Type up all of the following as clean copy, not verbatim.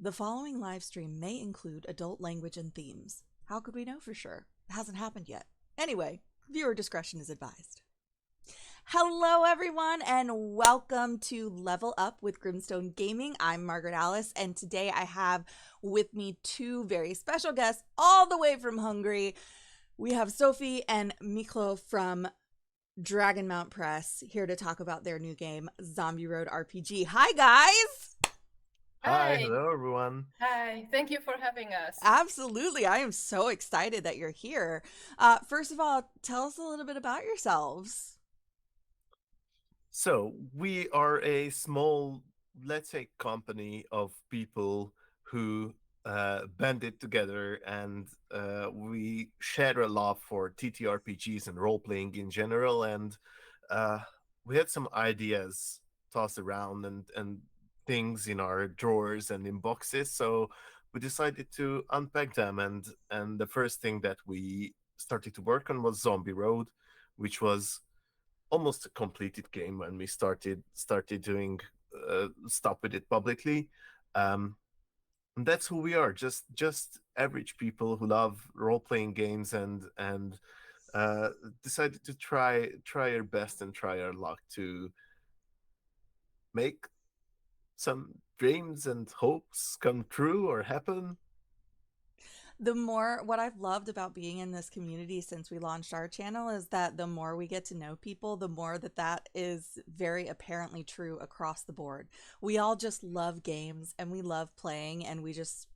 The following live stream may include adult language and themes. How could we know for sure? It hasn't happened yet. Anyway, viewer discretion is advised. Hello, everyone, and welcome to Level Up with Grimstone Gaming. I'm Margaret Alice, and today I have with me two very special guests all the way from Hungary. We have Zsófi and Mikul from Dragonmount Press here to talk about their new game, Zombie Road RPG. Hi, guys! Hi, Hi. hello everyone. Hi. Thank you for having us. Absolutely. I am so excited that you're here. First of all, tell us a little bit about yourselves. So, we are a small, let's say, company of people who banded together and we share a love for TTRPGs and role playing in general. And uh, we had some ideas tossed around and things in our drawers and in boxes. So, we decided to unpack them. And the first thing that we started to work on was Zombie Road, which was almost a completed game when we started doing stuff with it publicly. Um, and that's who we are, just average people who love role playing games and uh, decided to try our best and try our luck to make some dreams and hopes come true or happen. What I've loved about being in this community since we launched our channel is that the more we get to know people, the more that is very apparently true across the board. We all just love games and we love playing, and we just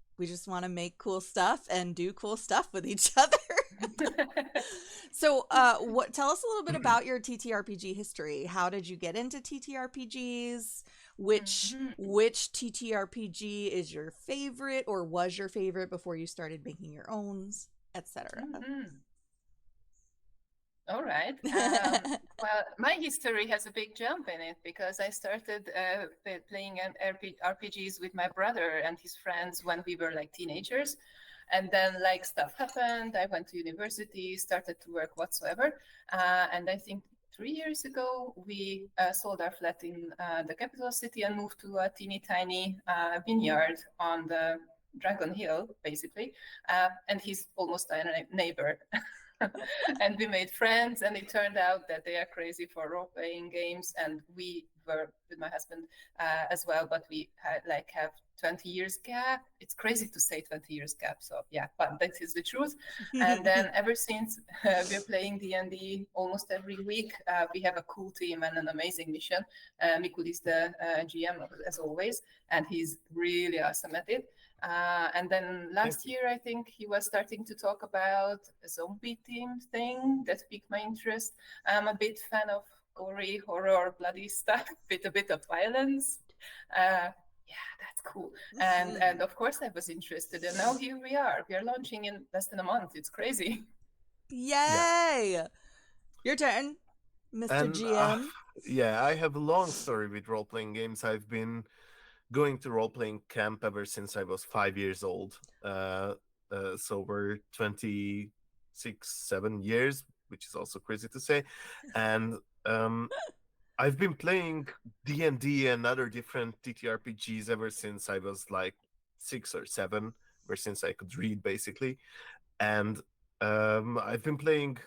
want to make cool stuff and do cool stuff with each other. So, what tell us a little bit about your TTRPG history. How did you get into TTRPGs? Which Mhm, which TTRPG is your favorite or was your favorite before you started making your own, etc. mhm. All right. Well, my history has a big jump in it because I started playing RPGs with my brother and his friends when we were like teenagers. And then, like, stuff happened. I went to university, started to work whatsoever. And I think 3 years ago, we sold our flat in the capital city and moved to a teeny tiny vineyard on the Dragon Hill, basically. And he's almost a neighbor. And we made friends, and it turned out that they are crazy for role-playing games, and we were with my husband as well, but we had like have 20 years gap. It's crazy to say 20 years gap, so yeah, but that is the truth. And then ever since we're playing D&D almost every week. We have a cool team and an amazing mission. Mikul is the GM as always, and he's really awesome at it. And then Thank last you. year, I think he was starting to talk about a zombie themed thing that piqued my interest. I'm a bit fan of gory, horror, bloody stuff with a bit of violence. Yeah, that's cool. And of course, I was interested. And now here we are. We are launching in less than a month. It's crazy. Yeah, Yay! Your turn, Mr. and GM. yeah, I have a long story with role playing games. I've been going to role playing camp ever since I was 5 years old. So we're 26, 7 years, which is also crazy to say. And um, I've been playing D&D and other different TTRPGs ever since I was like 6 or 7, ever since I could read basically. And I've been playing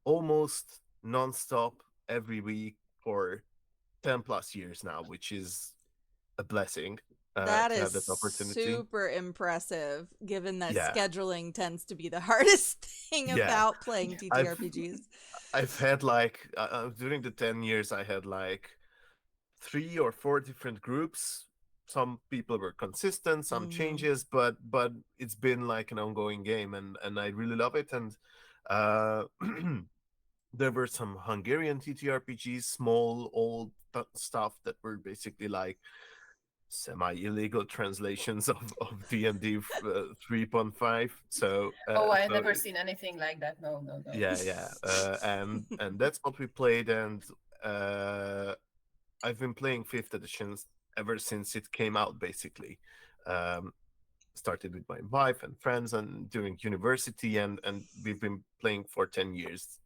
almost nonstop every week for 10 plus years now, which is a blessing That to is have that opportunity. super impressive, given that Yeah, scheduling tends to be the hardest thing yeah. about playing I've TTRPGs. I've had like during the 10 years I had like 3 or 4 different groups. Some people were consistent, some Mm-hmm. changes, but it's been like an ongoing game, and I really love it. And uh, there were some Hungarian TTRPGs, small old stuff that were basically like semi-illegal translations of D&D 3.5. So Oh, I so never seen anything like that. No, no, no. yeah, yeah, and that's what we played. And uh I've been playing fifth editions ever since it came out basically. um Started with my wife and friends and during university, and we've been playing for 10 years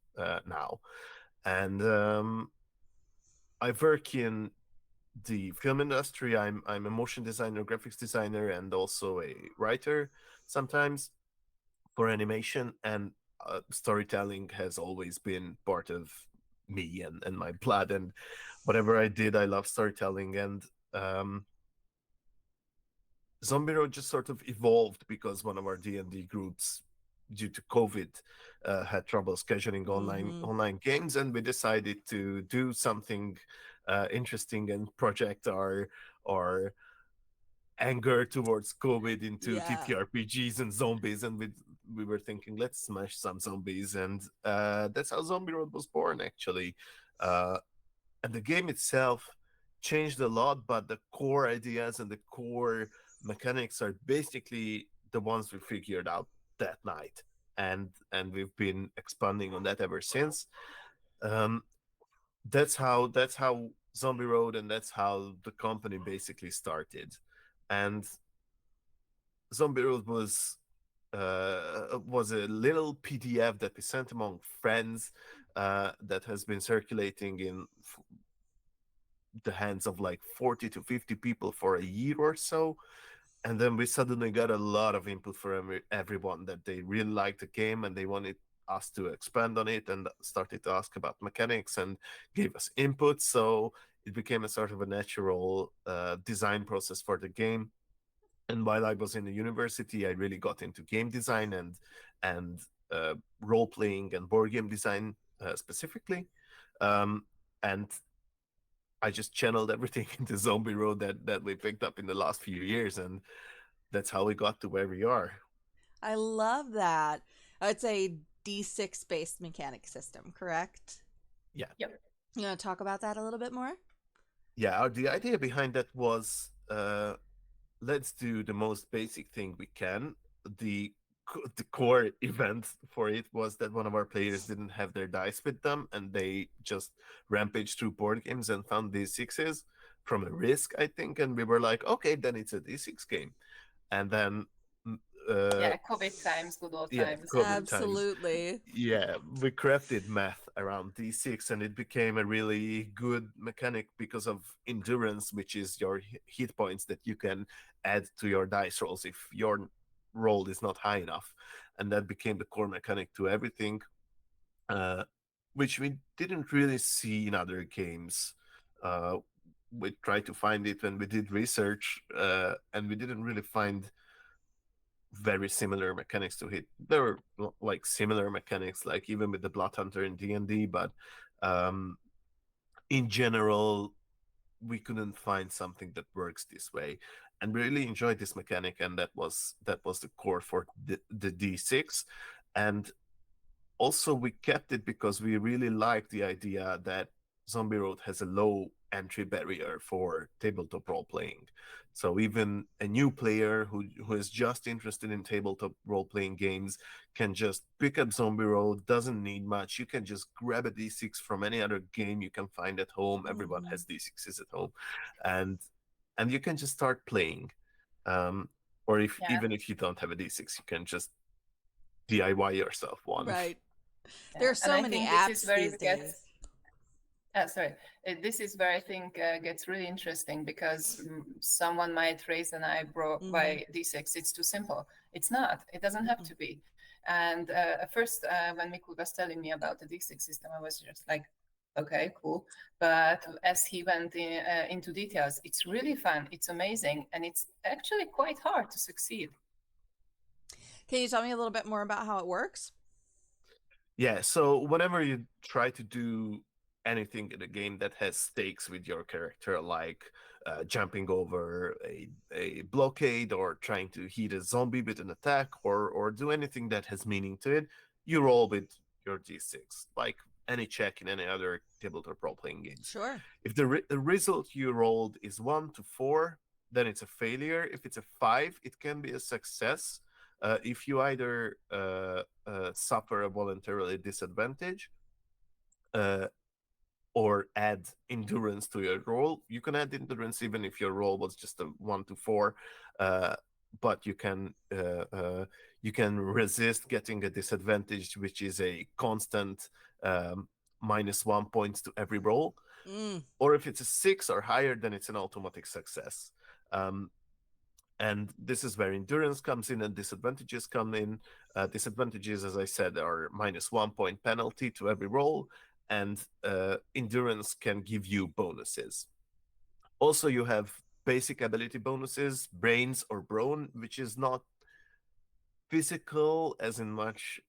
now. And I work in the film industry. I'm a motion designer, graphics designer, and also a writer sometimes for animation. And storytelling has always been part of me and my blood. And whatever I did, I love storytelling. And Zombie Road just sort of evolved because one of our D&D groups, due to COVID, had trouble scheduling Mm-hmm. online games, and we decided to do something interesting and project our anger towards COVID into Yeah. TTRPGs and zombies. And we were thinking, let's smash some zombies, and that's how Zombie Road was born, actually. Uh, and the game itself changed a lot, but the core ideas and the core mechanics are basically the ones we figured out that night, and we've been expanding on that ever since. um, that's how Zombie Road, and that's how the company basically started. And Zombie Road was a little PDF that we sent among friends, that has been circulating in the hands of like 40 to 50 people for a year or so. And then we suddenly got a lot of input from everyone that they really liked the game and they wanted us to expand on it, and started to ask about mechanics and gave us input. So it became a sort of a natural design process for the game. And while I was in the university, I really got into game design and role playing and board game design, specifically. Um, and I just channeled everything into Zombie Road that we picked up in the last few years, and that's how we got to where we are. I love that. It's a D6 based mechanic system, correct? Yeah, Yep. You want to talk about that a little bit more? yeah. The idea behind that was, let's do the most basic thing we can. The the core event for it was that one of our players didn't have their dice with them, and they just rampaged through board games and found D6s from a risk, I think. And we were like, okay, then it's a D6 game. And then mm, uh, Yeah, COVID times, good old yeah, times. COVID times. Absolutely. Yeah, we crafted math around D6, and it became a really good mechanic because of endurance, which is your hit points that you can add to your dice rolls if your roll is not high enough. And that became the core mechanic to everything, uh, which we didn't really see in other games. Uh, we tried to find it when we did research, and we didn't really find very similar mechanics to hit. There were like similar mechanics, like even with the Blood Hunter in D&D, but um, in general, we couldn't find something that works this way. And really enjoyed this mechanic, and that was the core for the D6. And also we kept it because we really liked the idea that Zombie Road has a low entry barrier for tabletop role playing. So even a new player who is just interested in tabletop role playing games can just pick up Zombie Road, doesn't need much. You can just grab a D6 from any other game you can find at home. Everyone Mm-hmm. has D6s at home. And you can just start playing. Um, or if Yeah, even if you don't have a D6, you can just DIY yourself one. Right. There yeah. are And so I many think this is apps where these it gets. days. Sorry, this is where I think gets really interesting because someone might raise an eyebrow Mm-hmm. by D6. It's too simple. It's not. It doesn't have Mm-mm. to be. And at first, when Mikul was telling me about the D6 system, I was just like, okay, cool. But as he went into details, it's really fun. It's amazing, and it's actually quite hard to succeed. Can you tell me a little bit more about how it works? Yeah, so whenever you try to do anything in a game that has stakes with your character, like jumping over a blockade or trying to hit a zombie with an attack, or do anything that has meaning to it, you roll with your d6, like any check in any other tabletop role playing games. Sure. If the result you rolled is 1 to 4, then it's a failure. If it's a 5, it can be a success. If you either suffer a voluntarily disadvantage, uh, or add endurance to your roll. You can add endurance even if your roll was just a 1 to 4, uh, but you can resist getting a disadvantage, which is a constant, -1 points to every roll. Mm. Or if it's a 6 or higher, then it's an automatic success. Um, and this is where endurance comes in and disadvantages come in. Disadvantages, as I said, are -1 point penalty to every roll, and endurance can give you bonuses. Also, you have basic ability bonuses, brains or brawn, which is not physical as in much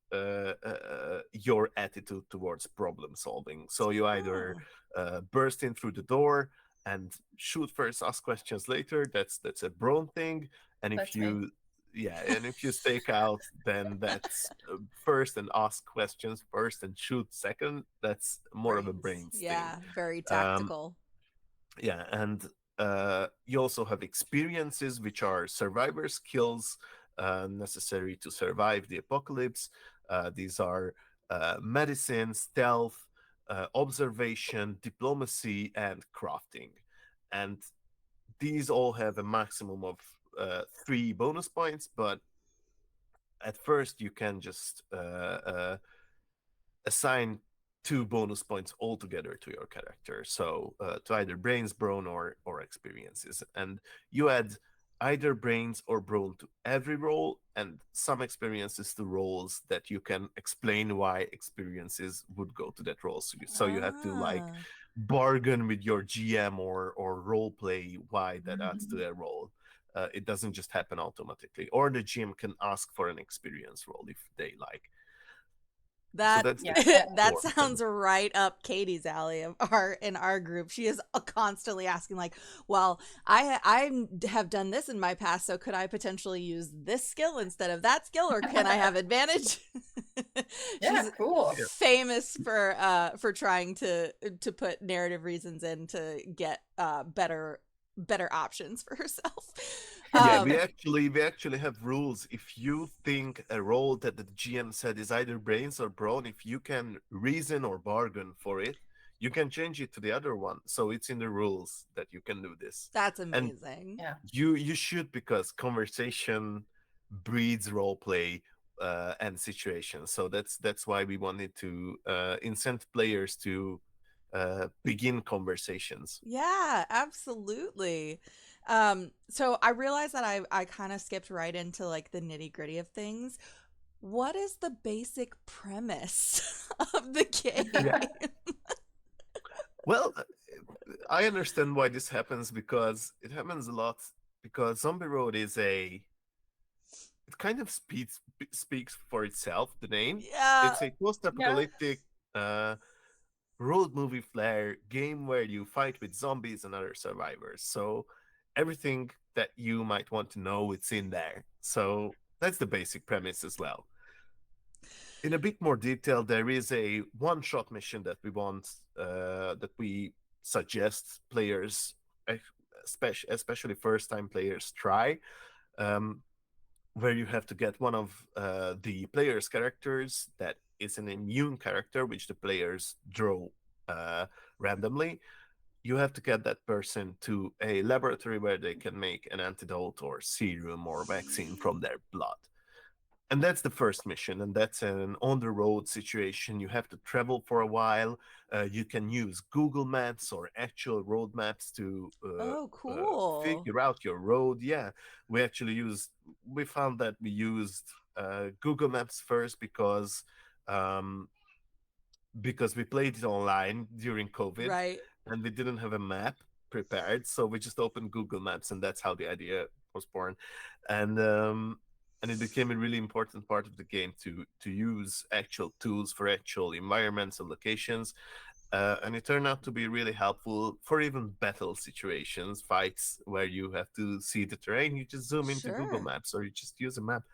your attitude towards problem solving. So you either Oh, burst in through the door and shoot first, ask questions later. That's a brawn thing. And if That's me. you and if you stake out, then that's first and ask questions first and shoot second. That's more of a brains. brains thing. Yeah, very Um, tactical. and you also have experiences, which are survivor skills necessary to survive the apocalypse. These are medicine, stealth, observation, diplomacy, and crafting. And these all have a maximum of 3 bonus points, but at first you can just assign 2 bonus points altogether to your character. So to either brains, brawn, or experiences, and you add either brains or brawn to every role, and some experiences to roles that you can explain why experiences would go to that role. So you have to like Ah, bargain with your GM or role play why that adds to their role. It doesn't just happen automatically, or the GM can ask for an experience role if they like. So that that's the Yeah, that core premise. sounds right up Katie's alley of our in our group. She is constantly asking, like, "Well, I have done this in my past, so could I potentially use this skill instead of that skill, or can I have advantage?" yeah, She's cool. Yeah. famous for trying to put narrative reasons in to get better options for herself. Yeah, Um, we actually have rules. If you think a role that the GM said is either brains or brawn, if you can reason or bargain for it, you can change it to the other one. So it's in the rules that you can do this. that's And amazing. Yeah. you should, because conversation breeds role play and situations. So that's why we wanted to incent players to begin conversations. Yeah, absolutely. So I realized that I kind of skipped right into like the nitty-gritty of things. What is the basic premise of the Yeah. game? Well, I understand why this happens, because it happens a lot. Because Zombie Road is it kind of speaks for itself. The name, Yeah, it's a Yeah. post-apocalyptic uh, road movie flair game where you fight with zombies and other survivors. So everything that you might want to know, it's in there. So that's the basic premise as well. In a bit more detail, there is a one-shot mission that we suggest players, especially first-time players, try, um, where you have to get one of the player's characters that is an immune character, which the players draw uh, randomly. You have to get that person to a laboratory where they can make an antidote or serum or vaccine from their blood. And that's the first mission, and that's an on the road situation. You have to travel for a while. You can use Google Maps or actual road maps to oh, cool. figure out your road. Yeah, we found that we used Google Maps first um, because we played it online during COVID Right. and we didn't have a map prepared, so we just opened Google Maps, and that's how the idea was born. And and it became a really important part of the game to use actual tools for actual environments and locations. And it turned out to be really helpful for even battle situations, fights where you have to see the terrain. You just zoom into Google Sure. Maps or you just use a map.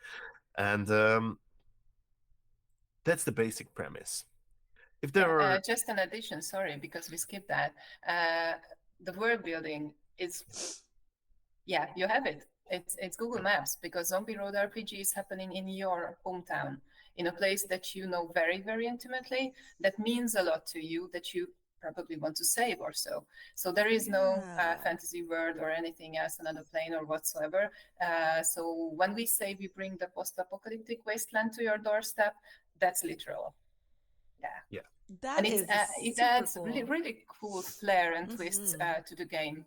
And that's the basic premise. If there Yeah. are Just an addition, sorry, because we skipped that. Uh, the world building is, yeah, you have it. It's Google Maps, because Zombie Road RPG is happening in your hometown, in a place that you know very, very intimately, that means a lot to you, that you probably want to save or so. So there is no Yeah. fantasy world or anything else, another plane or whatsoever. So when we say we bring the post-apocalyptic wasteland to your doorstep, that's literal. Yeah. yeah. That And is it super adds cool. really cool flair and twists Hmm. to the game,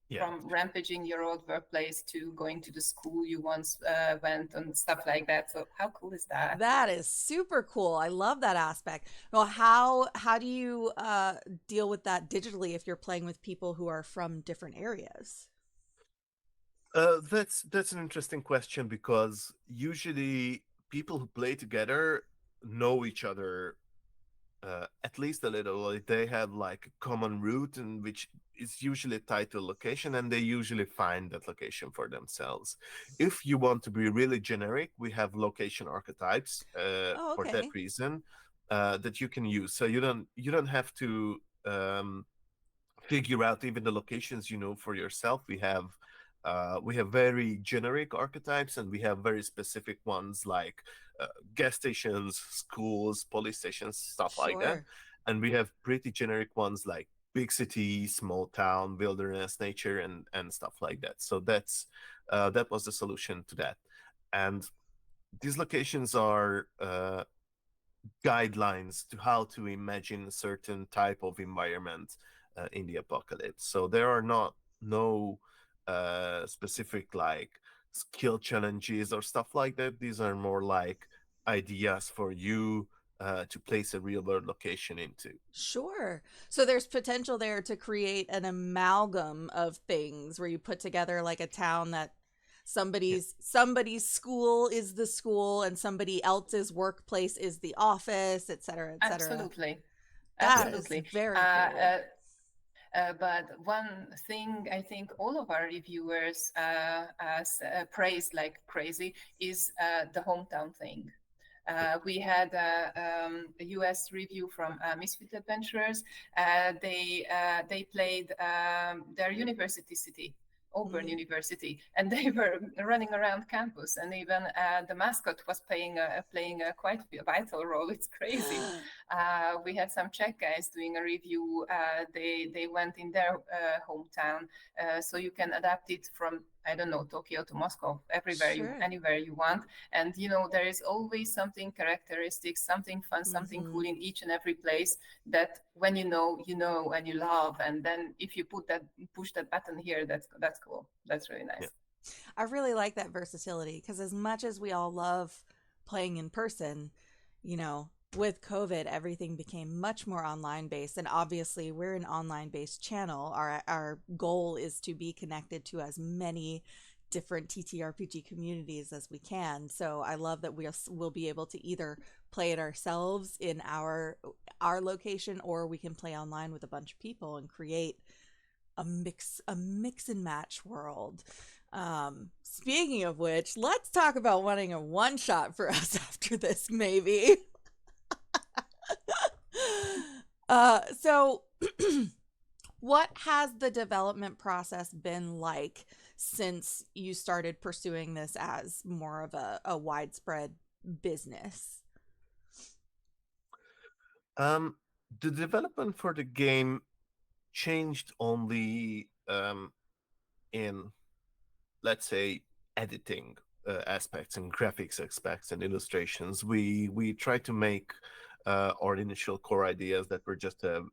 Yeah. from rampaging your old workplace to going to the school you once went and stuff like that. So how cool is that? That is super cool. I love that aspect. Well, how do you deal with that digitally if you're playing with people who are from different areas? That's an interesting question because usually people who play together know each other at least a little. Like, they have like a common route, and which is usually tied to a location, and they usually find that location for themselves. If you want to be really generic, we have location archetypes Oh, for that okay. reason that you can use. So you don't have to figure out even the locations for yourself. We have very generic archetypes, and we have very specific ones like gas stations, schools, police stations, stuff like that. Sure. And we have pretty generic ones like big city, small town, wilderness, nature, and stuff like that. So that was the solution to that. And these locations are guidelines to how to imagine a certain type of environment in the apocalypse. So there are not no specific like skill challenges or stuff like that. These are more like ideas for you to place a real world location into. Sure. So there's potential there to create an amalgam of things where you put together like a town that Yeah, somebody's school is the school and somebody else's workplace is the office, et cetera, et cetera. Absolutely, That is absolutely. very Uh, cool. uh, but one thing I think all of our reviewers praised like crazy is the hometown thing. yeah, We had a US review from Misfit Adventurers. They played their university city, Auburn Mm. University, and they were running around campus, and even the mascot was playing a quite vital role. It's crazy. We had some Czech guys doing a review. They went in their hometown, so you can adapt it from, I don't know, Tokyo to Moscow, Sure. anywhere you want. And there is always something characteristic, something fun, something Hmm. cool in each and every place that when you know, and you love. And then if you push that button here, that's cool. That's really yeah, nice. I really like that versatility because as much as we all love playing in person, with COVID, everything became much more online based. And obviously, we're an online based channel. Our goal is to be connected to as many different TTRPG communities as we can. So I love that we'll be able to either play it ourselves in our location, or we can play online with a bunch of people and create a mix and match world. Speaking of which, let's talk about wanting a one shot for us after this, maybe. So what has the development process been like since you started pursuing this as more of a widespread business? um the development for the game changed only in, let's say, editing aspects and graphics aspects and illustrations. We try to make our initial core ideas that were just a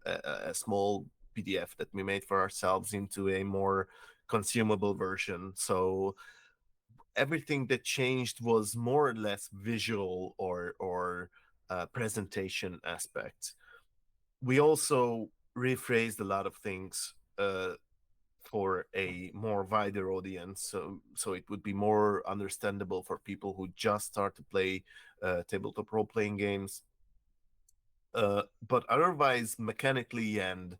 small PDF that we made for ourselves into a more consumable version. So everything that changed was more or less visual or presentation aspects. We also rephrased a lot of things for a more wider audience, so it would be more understandable for people who just start to play tabletop role playing games. But otherwise, mechanically and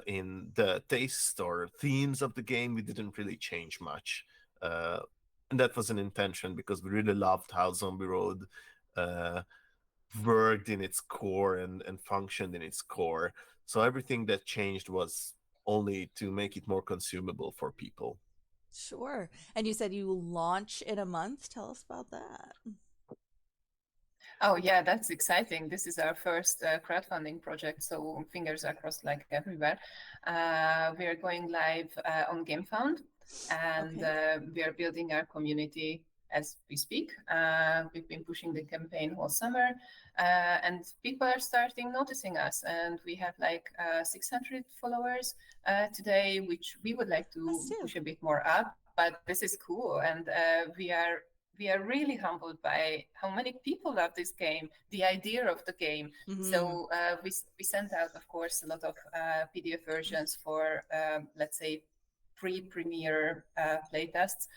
in the taste or themes of the game, we didn't really change much. Uh, and that was an intention because we really loved how Zombie Road uh, worked in its core and functioned in its core. So everything that changed was only to make it more consumable for people. Sure. And you said you launch in a month. Tell us about that. Oh yeah, that's exciting. This is our first crowdfunding project, so fingers are crossed like everywhere. We are going live on GameFound, and Okay. we are building our community. as we speak. We've been pushing the campaign all summer, and people are starting noticing us. And we have like 600 followers today, which we would like to Us too. push a bit more up. But this is cool, and we are really humbled by how many people love this game, the idea of the game. So we sent out, of course, a lot of PDF versions for, let's say, pre-premiere playtests,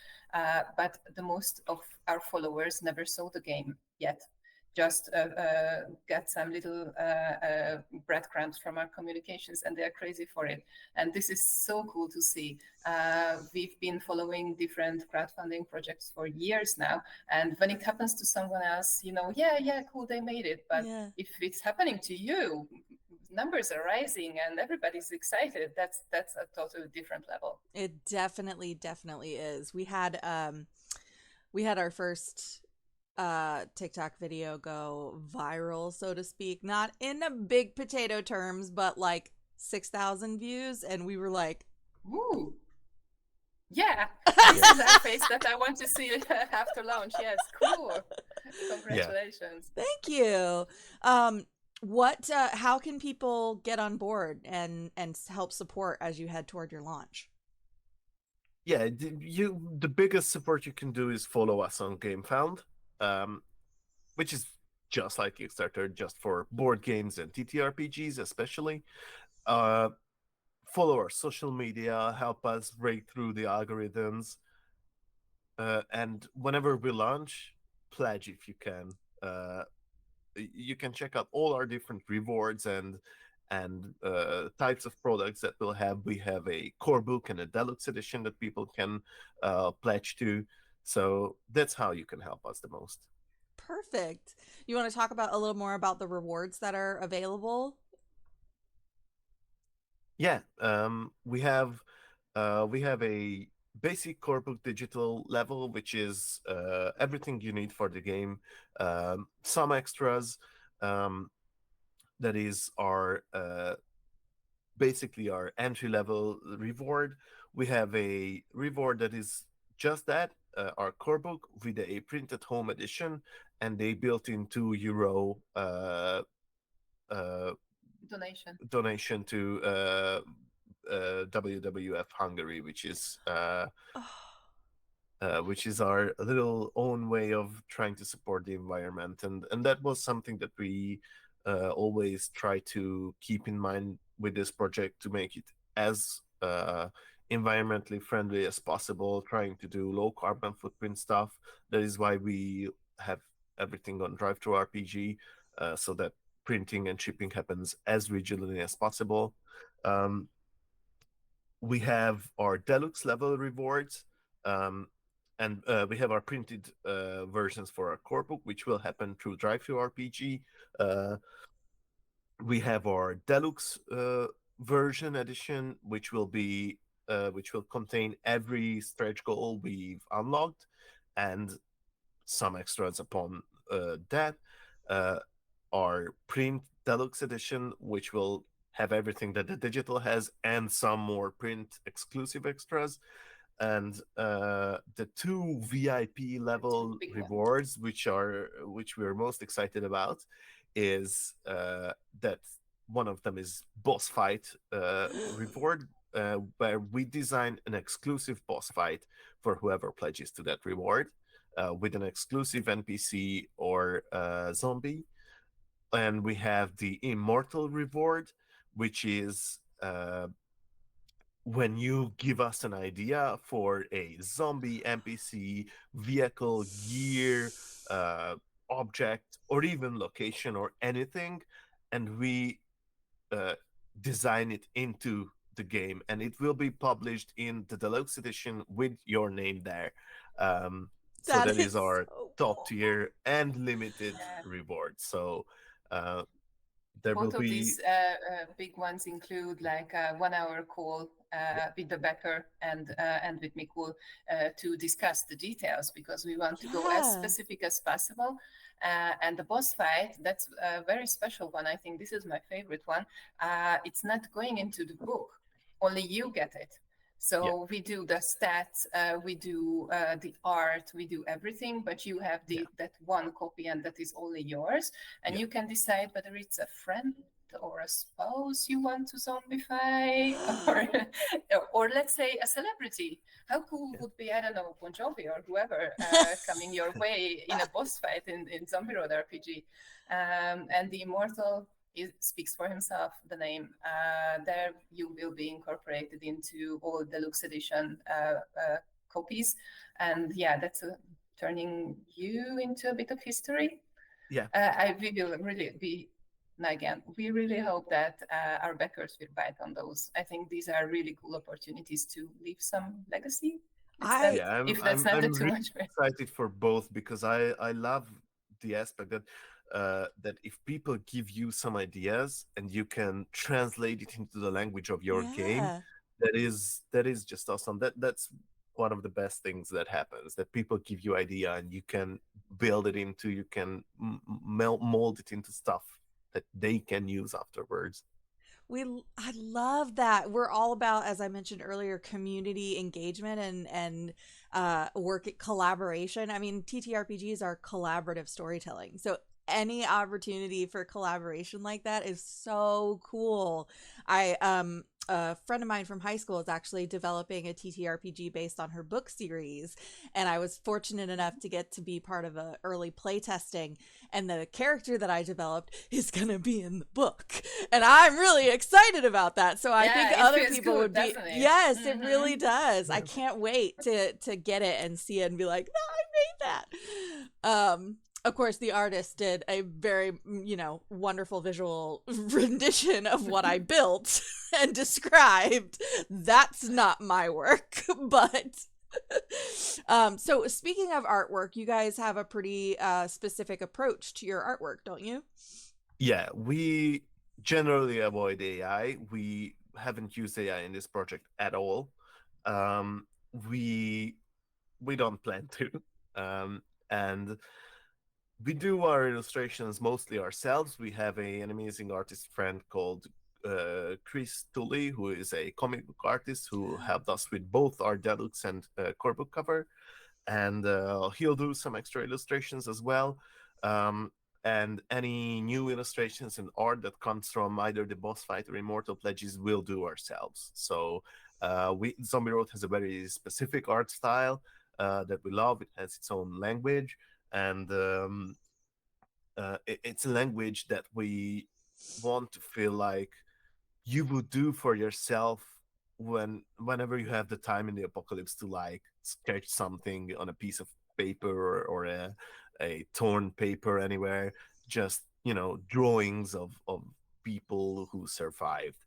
but the most of our followers never saw the game yet. Just get some little breadcrumbs from our communications, and they are crazy for it. And this is so cool to see. We've been following different crowdfunding projects for years now, and when it happens to someone else, yeah, cool, they made it. But if it's happening to you, numbers are rising and everybody's excited. That's a totally different level. It definitely is. We had our first TikTok video go viral, so to speak, not in a big potato terms, but like 6,000 views, and we were like, ooh, yeah, this is our face that I want to see after launch. Yes, cool. Congratulations. Yeah. Thank you. How can people get on board and help support as you head toward your launch? Yeah, the biggest support you can do is follow us on GameFound, which is just like Kickstarter, just for board games and TTRPGs especially. Follow our social media, help us break through the algorithms, and whenever we launch, pledge if you can. You can check out all our different rewards and types of products that we'll have. We have a core book and a deluxe edition that people can pledge to. So that's how you can help us the most. Perfect. You want to talk about a little more about the rewards that are available? Yeah, we have a basic core book digital level, which is everything you need for the game. Some extras, that is our basically our entry level reward. We have a reward that is just that, our core book with a printed home edition and a built-in €2 donation to WWF Hungary, which is our little own way of trying to support the environment, and that was something that we always try to keep in mind with this project, to make it as environmentally friendly as possible, trying to do low carbon footprint stuff. That is why we have everything on Drive-Thru RPG, so that printing and shipping happens as regionally as possible. We have our deluxe level rewards, and we have our printed versions for our core book, which will happen through Drive-Thru RPG. We have our deluxe version edition, which will contain every stretch goal we've unlocked and some extras upon that. Our print deluxe edition, which will have everything that the digital has and some more print exclusive extras. And the two VIP level rewards, which we're most excited about, is that one of them is boss fight reward, where we design an exclusive boss fight for whoever pledges to that reward, with an exclusive NPC or zombie. And we have the immortal reward, which is when you give us an idea for a zombie, NPC, vehicle, gear, object, or even location or anything, and we design it into the game, and it will be published in the deluxe edition with your name there. So that is our top tier and limited reward. So there both will of be these big ones include like a 1 hour call with the backer and with Mikul to discuss the details, because we want to go as specific as possible. And the boss fight, that's a very special one. I think this is my favorite one. It's not going into the book. Only you get it. Yeah, So we do the stats, we do the art, we do everything, but you have yeah, that one copy and that is only yours. And yeah. you can decide whether it's a friend or a spouse you want to zombify, or let's say a celebrity. How cool Yeah. would be, I don't know, Bon Jovi or whoever coming your way in a boss fight in Zombie Road RPG. And the immortal speaks for himself. The name there you will be incorporated into all deluxe edition copies, and yeah, that's turning you into a bit of history. Yeah. We will really be. Again, we really hope that our backers will bite on those. I think these are really cool opportunities to leave some legacy. Is that, I Yeah, I'm if that's I'm not I'm too really much? excited for both because I love the aspect that that if people give you some ideas and you can translate it into the language of your game, yeah. that is just awesome. That's one of the best things that happens, that people give you idea and you can build it into, you can mold it into stuff that they can use afterwards. I love that. We're all about, as I mentioned earlier, community engagement and work collaboration. I mean, TTRPGs are collaborative storytelling. So any opportunity for collaboration like that is so cool. I a friend of mine from high school is actually developing a TTRPG based on her book series, and I was fortunate enough to get to be part of a early play testing, and the character that I developed is going to be in the book. And I'm really excited about that. So I think Yeah, it other feels people good, would be, definitely. yes, it Mm-hmm. really does. I can't wait to get it and see it and be like, no, I made that. Of course, the artist did a very, wonderful visual rendition of what I built and described. That's not my work, but so speaking of artwork, you guys have a pretty specific approach to your artwork, don't you? Yeah, we generally avoid AI. We haven't used AI in this project at all. Um, we we don't plan to. And we do our illustrations mostly ourselves. We have an amazing artist friend called Chris Tully, who is a comic book artist who helped us with both our deluxe and core book cover, and he'll do some extra illustrations as well. Um, and any new illustrations and art that comes from either the boss fight or Immortal Pledges, we'll do ourselves. So we Zombie Road has a very specific art style that we love. It has its own language, and it's a language that we want to feel like you would do for yourself whenever you have the time in the apocalypse to like sketch something on a piece of paper, or a torn paper anywhere, just drawings of people who survived.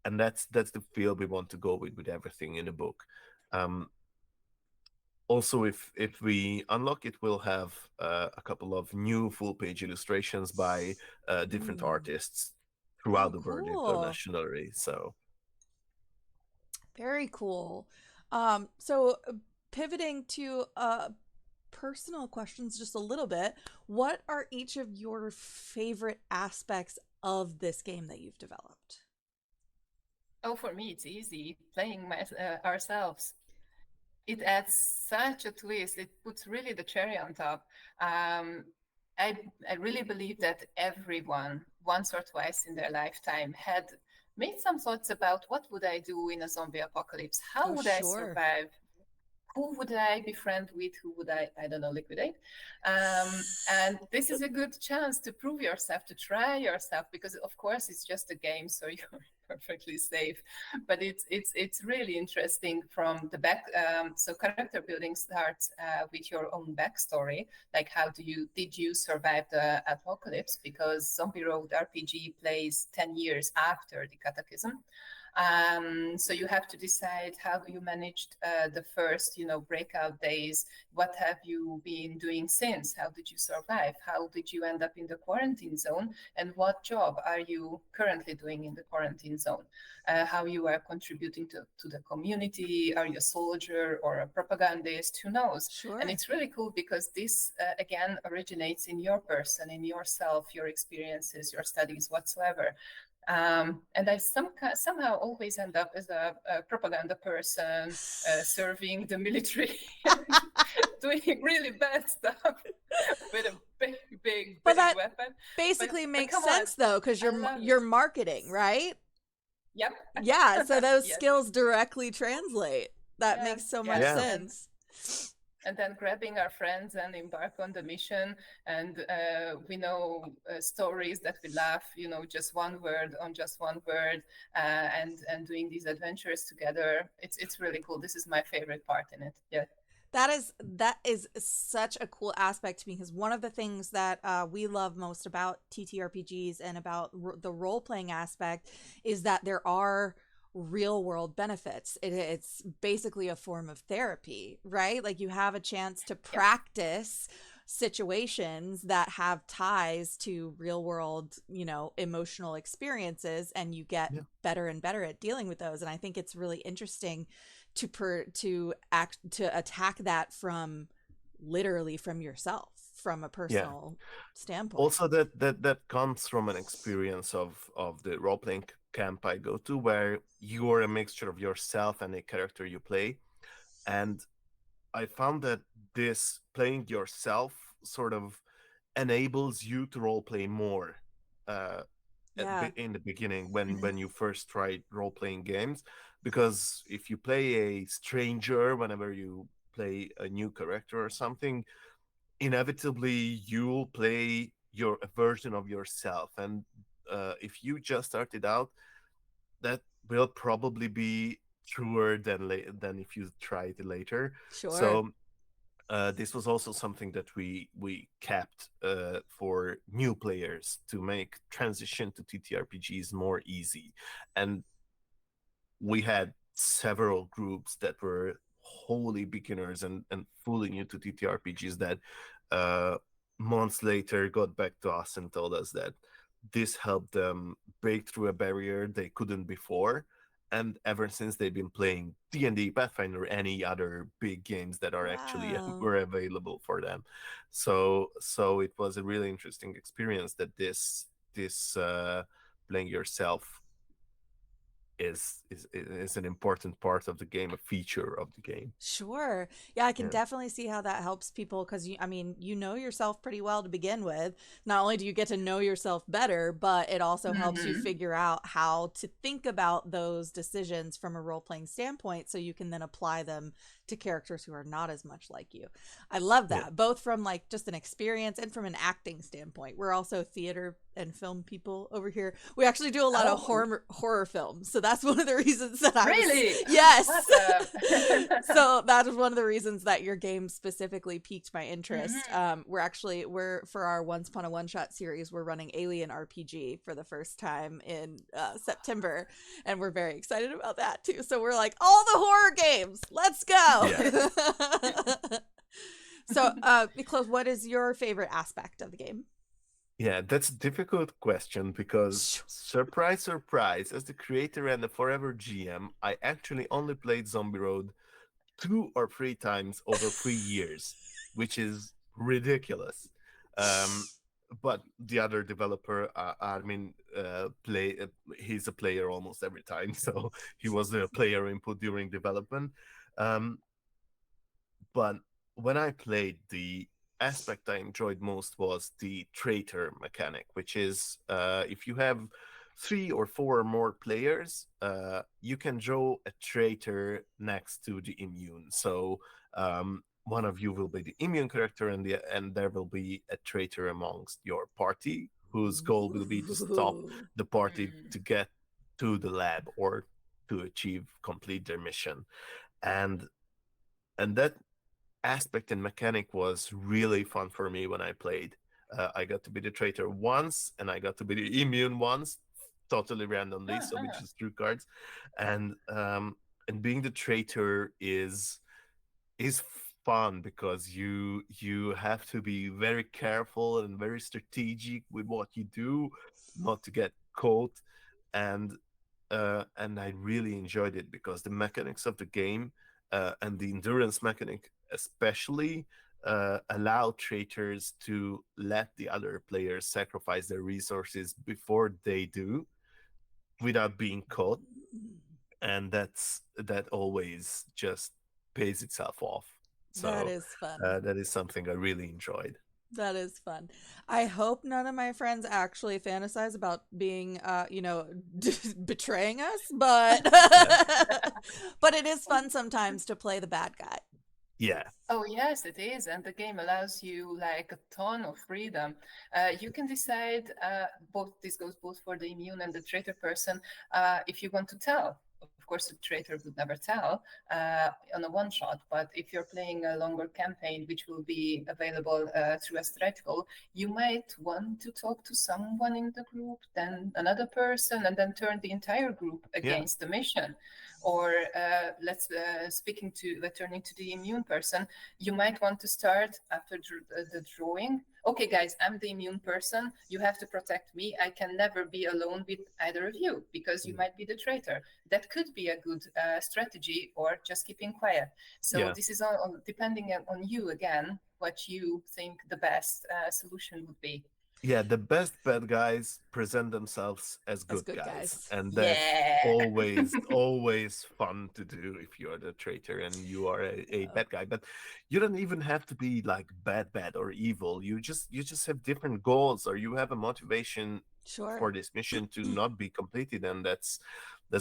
And that's the feel we want to go with everything in the book. um Also, if we unlock it, we'll have a couple of new full page illustrations by different Ooh. artists Oh, throughout the world cool. internationally. So Very cool. So pivoting to personal questions just a little bit, what are each of your favorite aspects of this game that you've developed? Oh, for me, it's easy playing ourselves. It adds such a twist. It puts really the cherry on top. Um, I really believe that everyone, once or twice in their lifetime, had made some thoughts about what would I do in a zombie apocalypse? How Oh, would I sure. survive? Who would I befriend with? Who would I don't know, liquidate? And this is a good chance to prove yourself, to try yourself, because of course it's just a game, so you're perfectly safe. But it's really interesting from the back. So character building starts with your own backstory, like how did you survive the apocalypse? Because Zombie Road RPG plays 10 years after the Cataclysm. So you have to decide how you managed the first, breakout days. What have you been doing since? How did you survive? How did you end up in the quarantine zone? And what job are you currently doing in the quarantine zone? How you are contributing to the community? Are you a soldier or a propagandist? Who knows? And Sure. it's really cool because this, again, originates in your person, in yourself, your experiences, your studies, whatsoever. And I somehow always end up as a propaganda person, serving the military and doing really bad stuff with a But big that weapon. basically But makes come on, sense though, because I love you're it. marketing, right? Yep. Yeah, so those Yes. skills directly translate. That Yes. makes so much Yes. Yeah. sense. And then grabbing our friends and embark on the mission. And we know stories that we laugh, just one word on just one word, and doing these adventures together. It's really cool. This is my favorite part in it. Yeah. That is such a cool aspect to me, because one of the things that we love most about TTRPGs and about the role playing aspect is that there are real world benefits. It's basically a form of therapy, right? Like you have a chance to Yep. practice situations that have ties to real world, emotional experiences, and you get Yeah. better and better at dealing with those. And I think it's really interesting to attack that from literally from yourself, from a Yeah. personal standpoint. Also, that comes from an experience of the role playing camp I go to, where you're a mixture of yourself and a character you play, and I found that this playing yourself sort of enables you to role play more. Uh, Yeah. in the beginning, when you first try role playing games, because if you play a stranger whenever you play a new character or something, inevitably you'll play your a version of yourself, and if you just started out, that will probably be truer than if you try it later. Sure. So this was also something that we kept for new players to make transition to TTRPGs more easy, and we had several groups that were wholly beginners and fully new to TTRPGs that uh, months later got back to us and told us that this helped them break through a barrier they couldn't before. And ever since, they've been playing D&D, Pathfinder, any other big games that are actually Wow. were available for them. So it was a really interesting experience that this playing yourself is an important part of the game, a feature of the game. Sure. Yeah, I can Yeah. definitely see how that helps people, because you know yourself pretty well to begin with. Not only do you get to know yourself better, but it also helps you Mm-hmm. figure out how to think about those decisions from a role playing standpoint, so you can then apply them to characters who are not as much like you. I love Yeah. that, both from like just an experience and from an acting standpoint. We're also theater and film people over here. We actually do a lot of Oh, horror films. So that's one of the reasons that I was really? yes. Awesome. So that is one of the reasons that your game specifically piqued my interest. Hmm. We're for our Once Upon a One Shot series, we're running Alien RPG for the first time in September, and we're very excited about that too. So we're like, all the horror games, let's go. Yeah. So, Miklos, what is your favorite aspect of the game? Yeah, that's a difficult question because surprise, surprise, as the creator and the forever GM, I actually only played Zombie Road 2 or 3 times over 3 years, which is ridiculous. Um, but the other developer, Armin, he's a player almost every time, so he was a player input during development. Um, but when I played, the aspect I enjoyed most was the traitor mechanic, which is if you have 3 or 4 or more players, you can draw a traitor next to the immune. So one of you will be the immune character, and there will be a traitor amongst your party, whose goal will be to stop Ooh. the party to get to the lab or to achieve complete their mission. And that aspect and mechanic was really fun for me when I played. I got to be the traitor once, and I got to be the immune once, totally randomly. So we Uh-huh. just drew cards, and being the traitor is fun because you have to be very careful and very strategic with what you do, not to get caught, and and I really enjoyed it because the mechanics of the game and the endurance mechanic especially allow traitors to let the other players sacrifice their resources before they do, without being caught, and that always just pays itself off. That So is fun. that is something I really enjoyed. That is fun. I hope none of my friends actually fantasize about being, betraying us, but Yeah, but it is fun sometimes to play the bad guy. yeah, Oh yes, it is, and the game allows you like a ton of freedom. You can decide both. This goes both for the immune and the traitor person. If you want to tell, of course, the traitor would never tell on a one shot. But if you're playing a longer campaign, which will be available through a stretch goal, you might want to talk to someone in the group, then another person, and then turn the entire group yeah, against the mission. Or let's turning to the immune person, you might want to start after the drawing. Okay, guys, I'm the immune person. You have to protect me. I can never be alone with either of you because you might be the traitor. That could be a good strategy, or just keeping quiet. So yeah. this is all depending on you again, what you think the best solution would be. Yeah, the best bad guys present themselves as As good good guys, guys. and that's Yeah. always fun to do if you're the traitor and you are a Yeah. bad guy. But you don't even have to be like bad or evil. You just have different goals, or you have a motivation Sure. for this mission to not be completed, and that's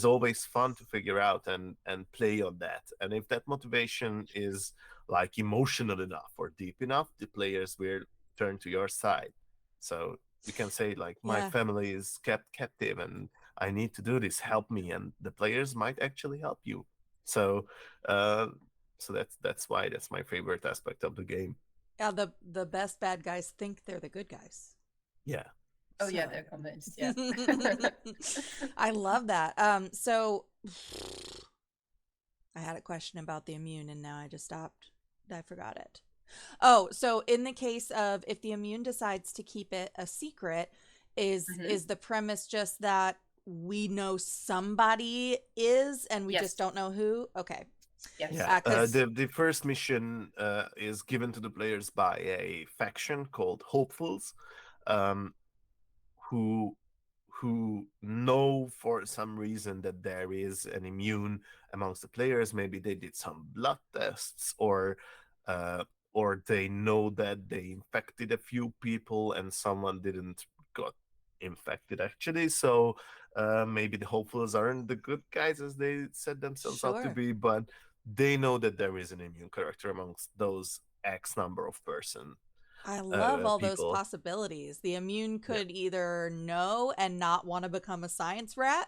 always fun to figure out and play on that. And if that motivation is like emotional enough or deep enough, the players will turn to your side. So you can say like, my Yeah. family is kept captive and I need to do this, help me, and the players might actually help you. So uh that's why that's my favorite aspect of the game. Yeah, the best bad guys think they're the good guys. Yeah. Oh yeah, So they're convinced. Yeah. I love that. So I had a question about the immune and now I just stopped. I forgot it. Oh, so in the case of if the immune decides to keep it a secret, Mhm. is the premise just that we know somebody is and we just Yes. don't know who? Okay. Yes. Yeah, Cuz the first mission is given to the players by a faction called Hopefuls, um, who know for some reason that there is an immune amongst the players. Maybe they did some blood tests, uh, or they know that they infected a few people and someone didn't got infected actually. So maybe the hopefuls aren't the good guys as they set themselves out to sure. be, but they know that there is an immune character amongst those X number of I love all those people. possibilities. The immune Yeah, could either know and not want to become a science rat,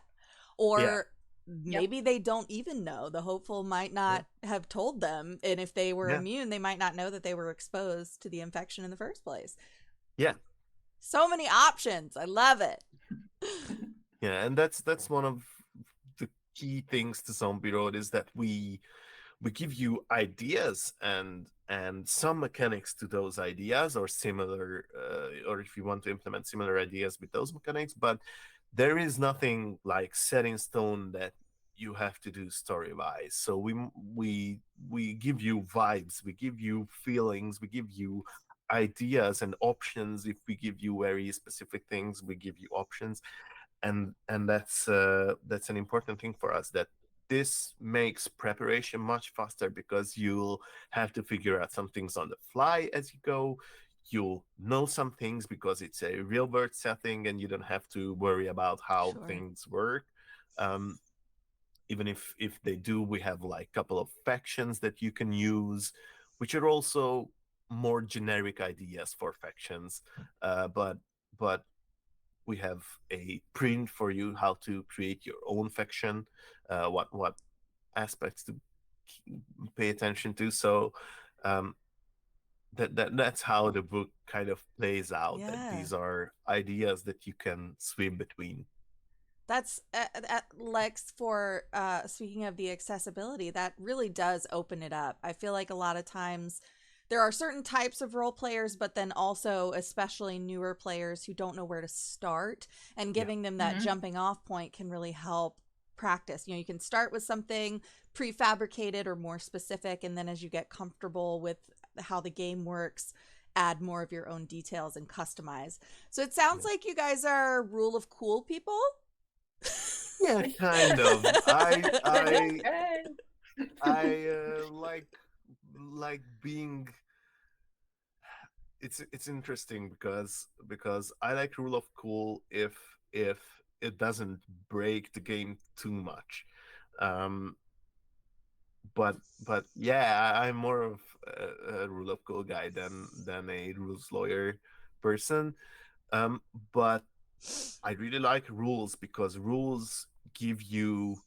yeah, or Yep. maybe they don't even know. The hopeful might yeah, not have told them. And if they were yeah, immune, they might not know that they were exposed to the infection in the first place. yeah. So many options. I love it. Yeah, and that's one of the key things to Zombie Road is that we give you ideas and some mechanics to those ideas, or similar, or if you want to implement similar ideas with those mechanics, but there is nothing like set in stone that you have to do story wise. So we give you vibes, we give you feelings, we give you ideas and options. If we give you very specific things, we give you options, and that's an important thing for us, that this makes preparation much faster because you'll have to figure out some things on the fly as you go. You'll know some things because it's a real world setting and you don't have to worry about how Sure. things work. um, Even if they do, we have like a couple of factions that you can use, which are also more generic ideas for factions. But we have a print for you how to create your own faction, what aspects to pay attention to. So um, that's how the book kind of plays out. That Yeah. these are ideas that you can swim between. That's Lex, for speaking of the accessibility, that really does open it up. I feel like a lot of times there are certain types of role players, but then also especially newer players who don't know where to start, and Yeah, giving them that Mhm. jumping off point can really help practice. You can start with something prefabricated or more specific, and then as you get comfortable with how the game works, add more of your own details and customize. So it sounds yeah. like you guys are rule of cool people. Yeah, kind of. Okay. I like being. It's interesting because I like rule of cool if it doesn't break the game too much. Um, but yeah, I'm more of a rule of cool guy than a rules lawyer person. Um, but I really like rules because rules give you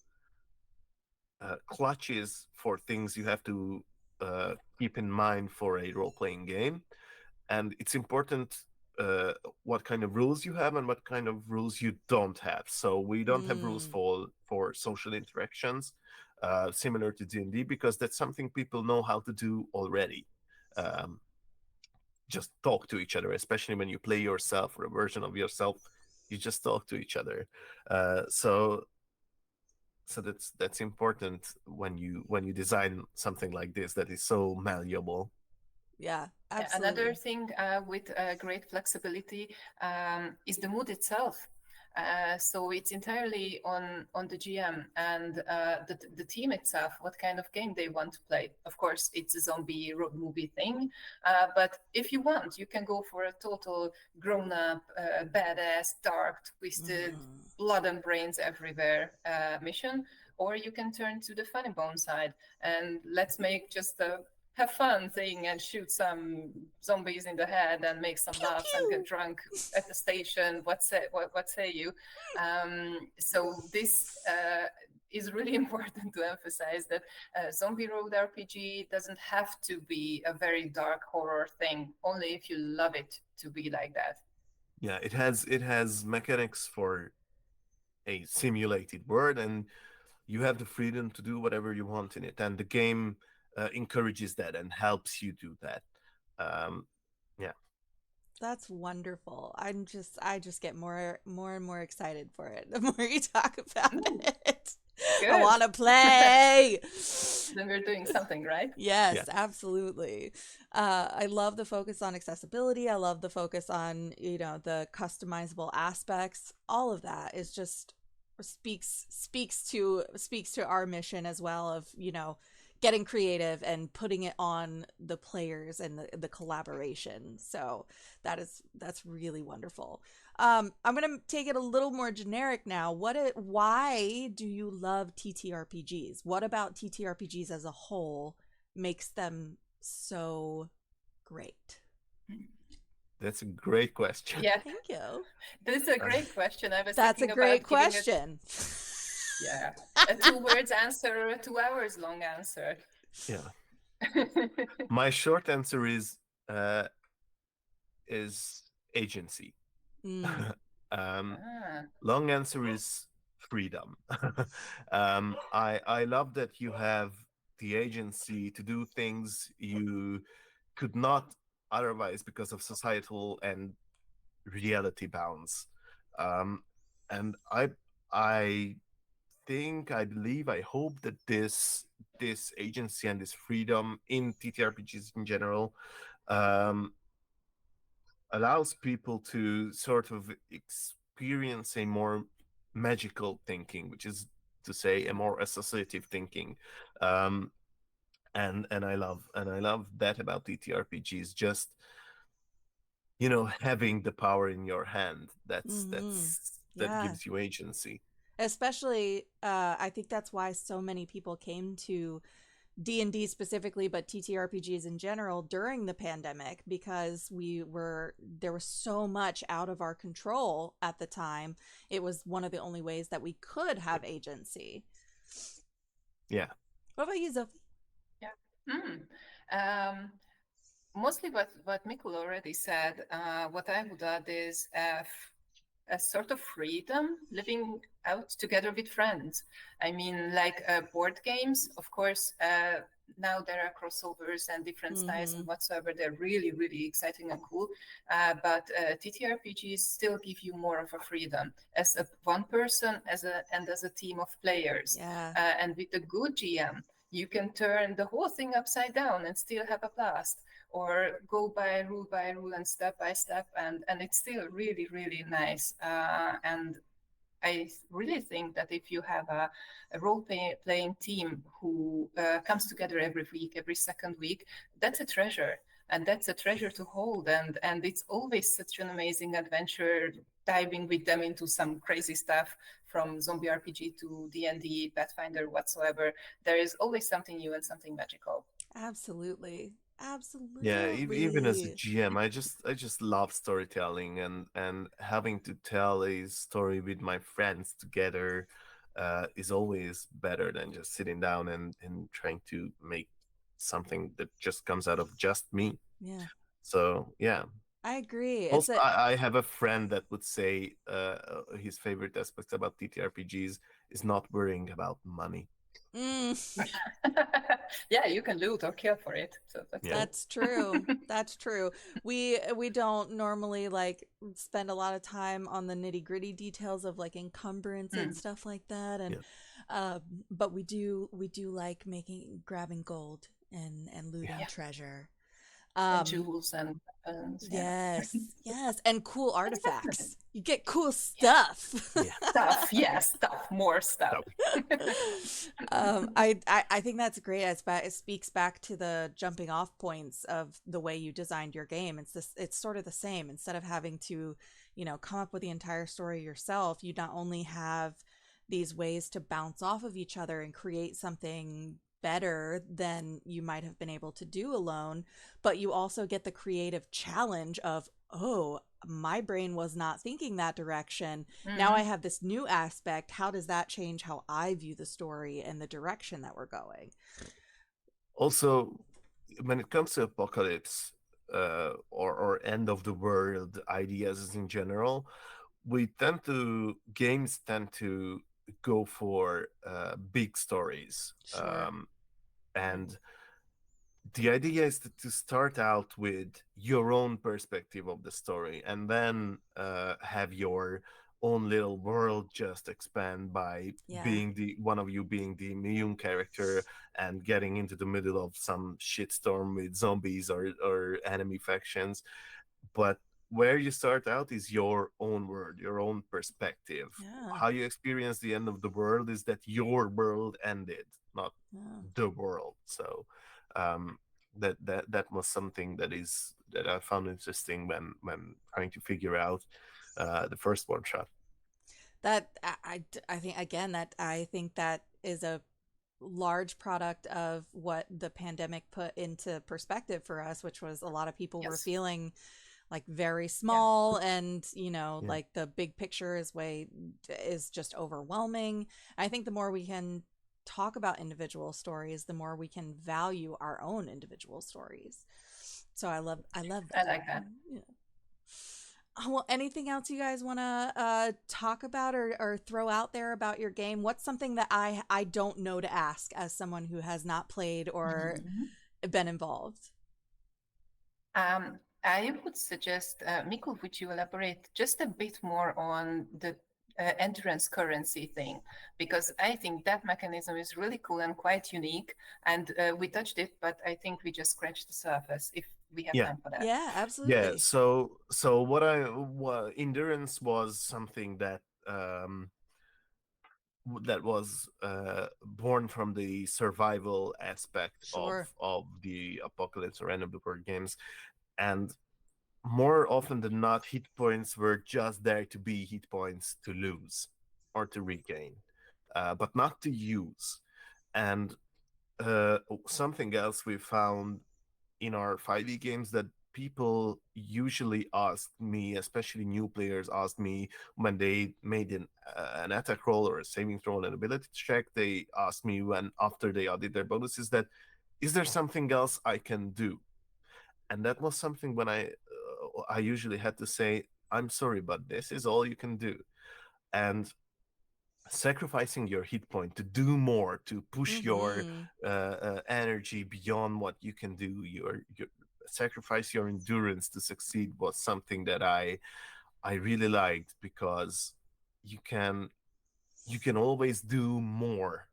clutches for things you have to keep in mind for a role playing game. And it's important uh, what kind of rules you have and what kind of rules you don't have. So we don't have rules Mm, for social interactions, similar to D&D, because that's something people know how to do already. Um, just talk to each other, especially when you play yourself or a version of yourself. You just talk to each other. So that's important when you design something like this that is so malleable. yeah, Yeah, another absolutely. thing with great flexibility is the mood itself. So it's entirely on the GM and the team itself, what kind of game they want to play. Of course, it's a zombie movie thing, but if you want, you can go for a total grown-up, badass, dark, twisted, Mm. blood and brains everywhere mission, or you can turn to the funny bone side and let's make just a have fun thing and shoot some zombies in the head and make some Pew laughs and get pew. drunk at the station. What say you? So this is really important to emphasize that Zombie Road RPG doesn't have to be a very dark horror thing. Only if you love it to be like that. Yeah, it has mechanics for a simulated world, and you have the freedom to do whatever you want in it, and the game encourages that and helps you do that. Um, yeah, That's wonderful. I just get more and more excited for it the more you talk about Mm, it. I good. want to play. Then we're doing something right. yeah, Yes, absolutely. I love the focus on accessibility. I love the focus on, the customizable aspects. All of that is just speaks to our mission as well of, getting creative and putting it on the players and the collaboration. So that's really wonderful. I'm gonna take it a little more generic now. Why do you love TTRPGs? What about TTRPGs as a whole makes them so great? that's a great question. Yeah, Thank you. this is a Uh, great question. I was That's a thinking great about giving it, question. yeah, a 2 words answer or a 2 hours long answer. yeah, my short answer uh, is agency. Mm, um, Ah, Long answer is freedom. I love that you have the agency to do things you could not otherwise because of societal and reality bounds. Um, and I think, I believe, I hope that this agency and this freedom in TTRPGs in general um, allows people to sort of experience a more magical thinking, which is to say a more associative thinking. Um, and I love that about TTRPGs. Just having the power in your hand. mm-hmm. That Yeah. gives you agency. Especially, I think that's why so many people came to D&D specifically, but TTRPGs in general during the pandemic, because there was so much out of our control at the time. It was one of the only ways that we could have agency. Yeah. What about you, Zophi? yeah. Hmm. Um, Mostly what Mikul already said. What I would add is a sort of freedom living out together with friends. I mean, like board games, of course. Now there are crossovers and different styles Mm-hmm. and whatsoever. They're really, really exciting and cool. But TTRPGs still give you more of a freedom as a one person, as a team of players. Yeah. And with a good GM, you can turn the whole thing upside down and still have a blast, or go by rule and step by step, and it's still really, really nice. And I really think that if you have a playing team who comes together every week, every second week, that's a treasure. And that's a treasure to hold. And it's always such an amazing adventure, diving with them into some crazy stuff, from zombie RPG to D&D, Pathfinder, whatsoever. There is always something new and something magical. Absolutely. Yeah, even as a Absolutely. GM, I just love storytelling, and having to tell a story with my friends together is always better than just sitting down and trying to make something that just comes out of just me. Yeah. So yeah. I agree. It's Also, a I have a friend that would say his favorite aspect about TTRPGs is not worrying about money. mm, Yeah, you can loot or kill for it. So that's Yeah. cool. that's true. That's true. We don't normally like spend a lot of time on the nitty-gritty details of like encumbrance and Mm, stuff like that, and Yeah. uh but we do like making grabbing gold and looting Yeah. yeah, treasure. and Um jewels and weapons. Yeah. yes. Yes, and cool artifacts. You get cool Yeah. stuff. Yeah. Stuff. Yeah, stuff. More stuff. So, I think that's great. It speaks back to the jumping off points of the way you designed your game. It's sort of the same. Instead of having to, come up with the entire story yourself, you not only have these ways to bounce off of each other and create something better than you might have been able to do alone, but you also get the creative challenge of, oh, my brain was not thinking that direction. Now I Hmm. have this new aspect. How does that change how I view the story and the direction that we're going? also, when it comes to apocalypse or end of the world ideas in general, games tend to go for big stories, Sure. and the idea is to start out with your own perspective of the story, and then have your own little world just expand by Yeah. being the one of you being the main character and getting into the middle of some shitstorm with zombies or enemy factions. But where you start out is your own world, your own perspective. Yeah. How you experience the end of the world is that your world ended, not Yeah. the world. So um, that was something that I found interesting when trying to figure out the first one shot. That I think again that I think that is a large product of what the pandemic put into perspective for us, which was a lot of people were Yes. feeling like very Yeah. small, and Yeah, like the big picture is just overwhelming. I think the more we can talk about individual stories, the more we can value our own individual stories. So I love I that. like that. Yeah. Well, anything else you guys want to talk about or throw out there about your game? What's something that I don't know to ask as someone who has not played or Mhm. been involved? I would suggest, Mikul, would you elaborate just a bit more on the endurance currency thing? Because I think that mechanism is really cool and quite unique. And we touched it, but I think we just scratched the surface if we have yeah, time for that. Yeah, yeah. absolutely. So what endurance was something that was born from the survival aspect Sure. of the apocalypse or end of the world games, and more often than not, hit points were just there to be hit points to lose or to regain, but not to use. And something else we found in our 5e games that people usually ask me, especially new players, ask me when they made an attack roll or a saving throw and an ability check. They ask me when after they audit their bonuses that is there something else I can do? And that was something when I usually had to say, I'm sorry, but this is all you can do. And sacrificing your hit point to do more, to push your Mm-hmm. energy beyond what you can do, your sacrifice your endurance to succeed was something that I really liked because you can you can always do more.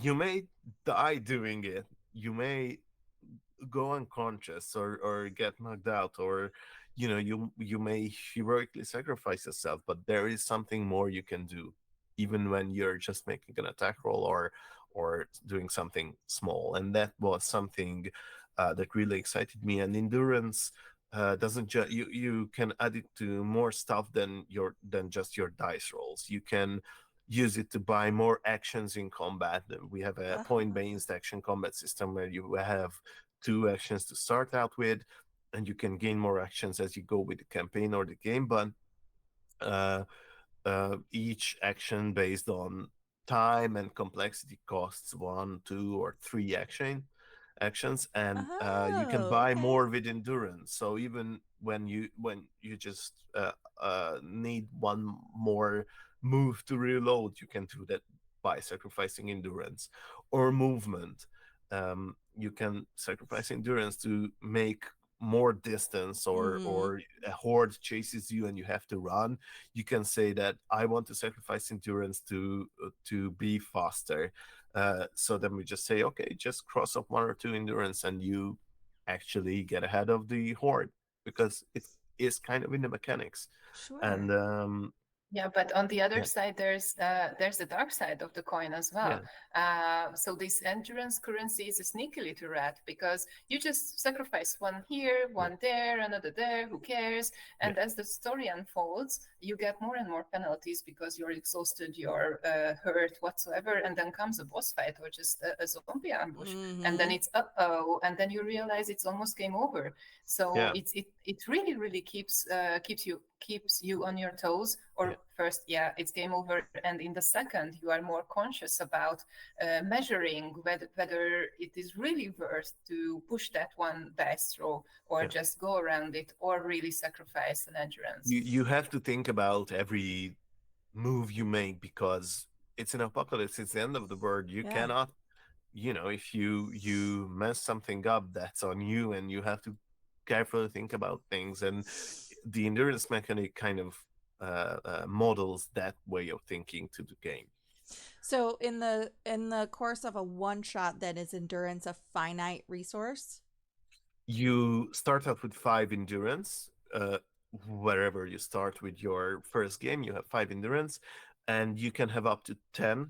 You may die doing it. You may go unconscious or get knocked out, or you may heroically sacrifice yourself, but there is something more you can do, even when you're just making an attack roll or doing something small. And that was something that really excited me. And endurance doesn't just you can add it to more stuff than just your dice rolls. You can use it to buy more actions in combat. We have a Ah. point-based action combat system where you have two actions to start out with, and you can gain more actions as you go with the campaign or the game. But uh, each action based on time and complexity costs one, two, or three actions, and you can Oh, buy okay. more with endurance. So even when you just need one more move to reload, you can do that by sacrificing endurance or movement. You can sacrifice endurance to make more distance, Mm-hmm. or a horde chases you and you have to run. You can say that I want to sacrifice endurance to be faster. So then we just say, okay, just cross up one or two endurance, and you actually get ahead of the horde because it is kind of in the mechanics. Sure. And Yeah, but on the other yeah, side, there's the dark side of the coin as well. yeah, So this endurance currency is a sneaky little rat because you just sacrifice one here, yeah, one there, another there. Who cares? yeah, And as the story unfolds, you get more and more penalties because you're exhausted, you're hurt, whatsoever, and then comes a boss fight or just a zombie ambush, and then Mm-hmm. it's oh, and then you realize it's almost game over. So yeah, it really keeps you on your toes. yeah. Or first, yeah, it's game over, and in the second, you are more conscious about measuring whether it is really worth to push that one dice roll, or Yeah. just go around it, or really sacrifice an endurance. You have to think about every move you make because it's an apocalypse. It's the end of the world. You Yeah. cannot, if you mess something up, that's on you, and you have to carefully think about things. And the endurance mechanic kind of models that way of thinking to the game. So in the course of a one shot, then is endurance a finite resource? You start out with five endurance. Wherever you start with your first game, you have five endurance, and you can have up to 10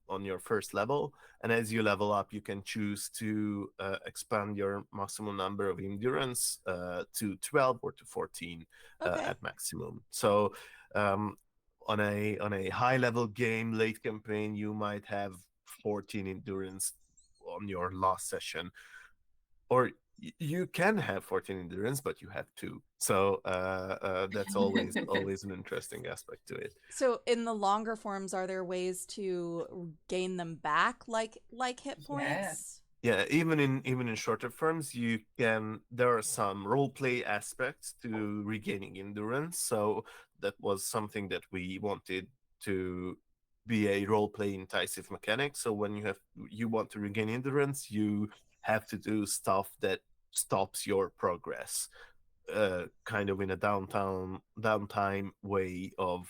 on your first level. And as you level up, you can choose to expand your maximum number of endurance to 12 or to 14 Okay. at maximum. So um, on a high level game, late campaign, you might have 14 endurance on your last session, or you can have 14 endurance, but you have two. So that's always an interesting aspect to it. So in the longer forms, are there ways to gain them back, like hit Yeah. points? Yeah, even in shorter forms, you can. There are some role play aspects to regaining endurance. So that was something that we wanted to be a role play intensive mechanic. So when you want to regain endurance, you have to do stuff that stops your progress, kind of in a downtime way of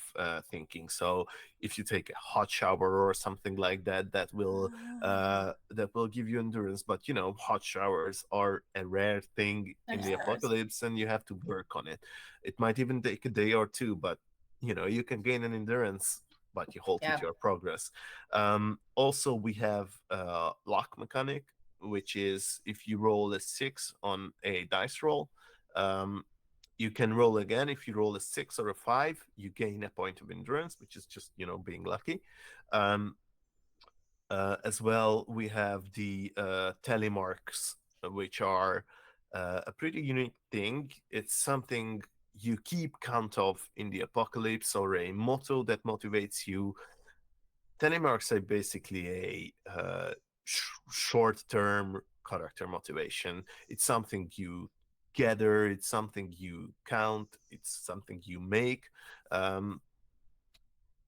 thinking. So if you take a hot shower or something like that, Ah. that will give you endurance. But hot showers are a rare thing in the Yes. apocalypse, and you have to work on it. It might even take a day or two, but you can gain an endurance, but you halted Yeah. your progress. Also, we have luck mechanic, which is if you roll a 6 on a dice roll, um, you can roll again. If you roll a 6 or a 5, you gain a point of endurance, which is just being lucky. Um, as well, we have the telemarks, which are a pretty unique thing. It's something you keep count of in the apocalypse, or a motto that motivates you. Telemarks are basically a short-term character motivation. It's something you gather, it's something you count, it's something you make. Um,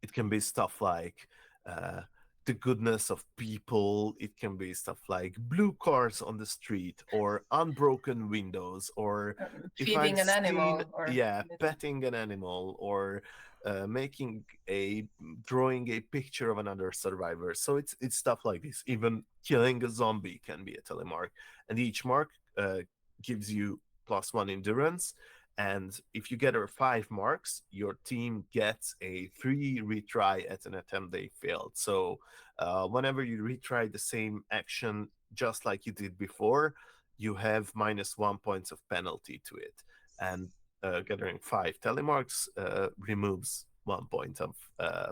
it can be stuff like uh, the goodness of people. It can be stuff like blue cars on the street or unbroken windows, or if I've Feeding an seen, animal or yeah, petting an animal, or making drawing a picture of another survivor. So it's stuff like this. Even killing a zombie can be a telemark, and each mark gives you +1 endurance. And if you get 5 marks, your team gets a free retry at an attempt they failed. So whenever you retry the same action just like you did before, you have -1 points of penalty to it. And gathering 5 telemarks removes 1 point of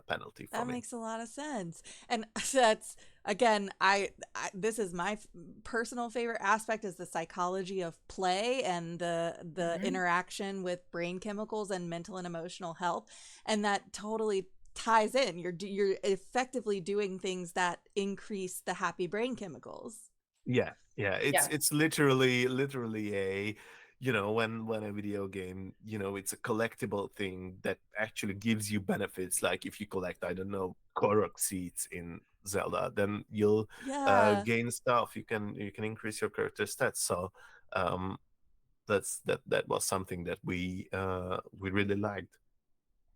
penalty That from it. makes a lot of sense. And that's again, I this is my personal favorite aspect is the psychology of play and the interaction with brain chemicals and mental and emotional health, and that totally ties in. You're effectively doing things that increase the happy brain chemicals. Yeah, yeah. Yeah. It's literally a, when a video game, it's a collectible thing that actually gives you benefits. Like if you collect, I don't know, Korok seeds in Zelda, then you'll Yeah. gain stuff. You can increase your character stats. So um that was something that we really liked.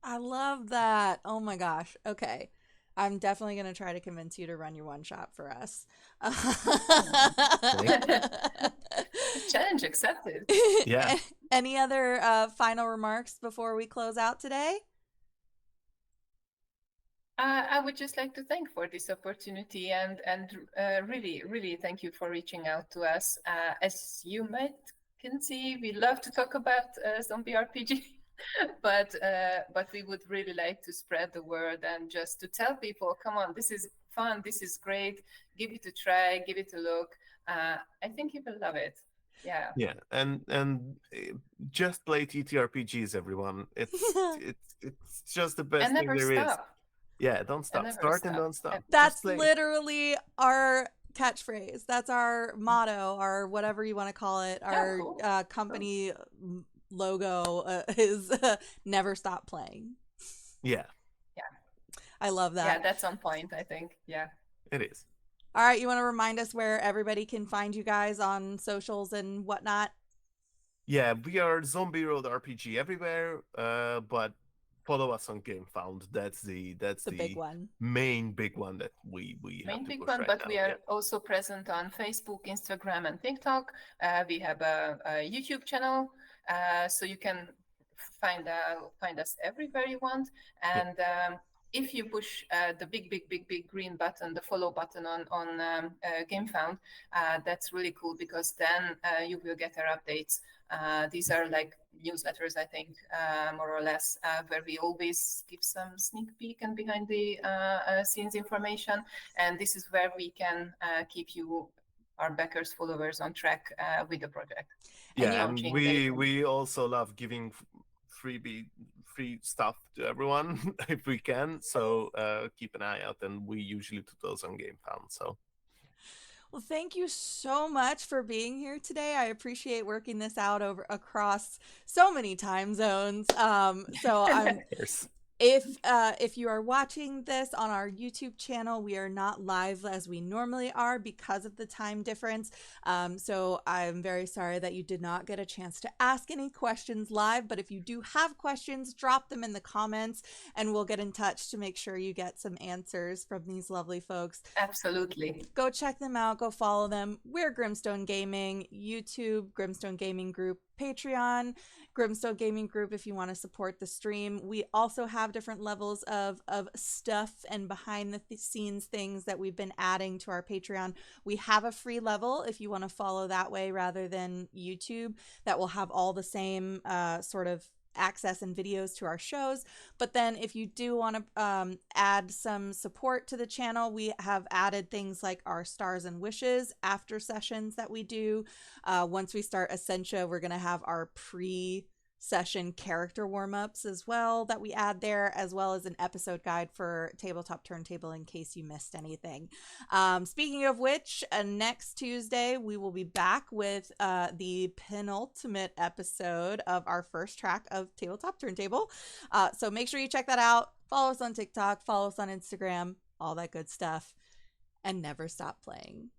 I love that. Oh my gosh. Okay. I'm definitely going to try to convince you to run your one shot for us. Thank you. Challenge accepted. Yeah. Any other final remarks before we close out today? I would just like to thank for this opportunity and really, really thank you for reaching out to us. As you might can see, we love to talk about zombie RPG, but we would really like to spread the word and just to tell people, come on, this is fun, this is great, give it a try, give it a look. I think you will love it. Yeah. Yeah, and just play TTRPGs, everyone. It's just the best And thing never there is. stop. Yeah, don't stop. never Start and stop. don't stop. That's Just play. literally our catchphrase. That's our motto, or whatever you want to call it. Our cool. company logo is never stop playing. Yeah, I love that. Yeah, that's on point, I think. Yeah. it is. All right, you want to remind us where everybody can find you guys on socials and whatnot? Yeah, we are Zombie Road RPG everywhere. But follow us on GameFound. That's the big one. main big one that we have Main to big push one, right but now. we are also present on Facebook, Instagram, and TikTok. We have a YouTube channel, so you can find us everywhere you want. And if you push the big green button, the follow button on GameFound, that's really cool because then you will get our updates. These are like newsletters, I think, more or less, where we always give some sneak peek and behind the scenes information. And this is where we can keep you, our backers, followers, on track with the project. Yeah, and we also love giving free stuff to everyone if we can. So keep an eye out, and we usually do those on GameFound. So. Well, thank you so much for being here today. I appreciate working this out across so many time zones. So I'm if you are watching this on our YouTube channel, we are not live as we normally are because of the time difference. So I'm very sorry that you did not get a chance to ask any questions live, but if you do have questions, drop them in the comments and we'll get in touch to make sure you get some answers from these lovely folks. Absolutely. Go check them out. Go follow them. We're Grimstone Gaming, YouTube, Grimstone Gaming Group, Patreon, Grimstone Gaming Group if you want to support the stream. We also have different levels of stuff and behind the scenes things that we've been adding to our Patreon. We have a free level if you want to follow that way rather than YouTube, that will have all the same sort of access and videos to our shows. But then if you do want to add some support to the channel, we have added things like our stars and wishes after sessions that we do. Once we start Essentia, we're going to have our pre-session character warm-ups as well that we add there, as well as an episode guide for Tabletop Turntable in case you missed anything. Speaking of which, next Tuesday we will be back with the penultimate episode of our first track of Tabletop Turntable. So make sure you check that out. Follow us on TikTok, follow us on Instagram. all that good stuff, and never stop playing.